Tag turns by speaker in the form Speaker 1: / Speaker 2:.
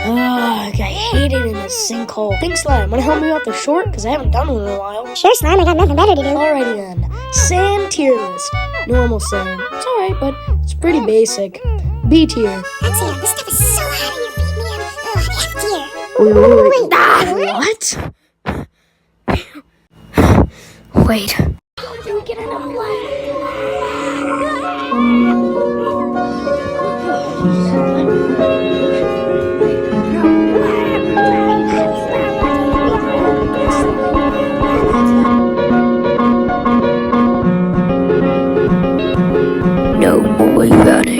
Speaker 1: Ugh, I hate it in this sinkhole. Think Slime, wanna help me out the short? Because I haven't done one in a while.
Speaker 2: Sure, Slime, I got nothing better to do.
Speaker 1: Alrighty then. Sand tier list. Normal sand. It's alright, but it's pretty basic. B tier.
Speaker 2: That's it. This stuff is so hot on your feet, man. Ugh, F tier.
Speaker 1: Wait. What? Wait.
Speaker 2: Do we get another one?
Speaker 1: No boy, you got it.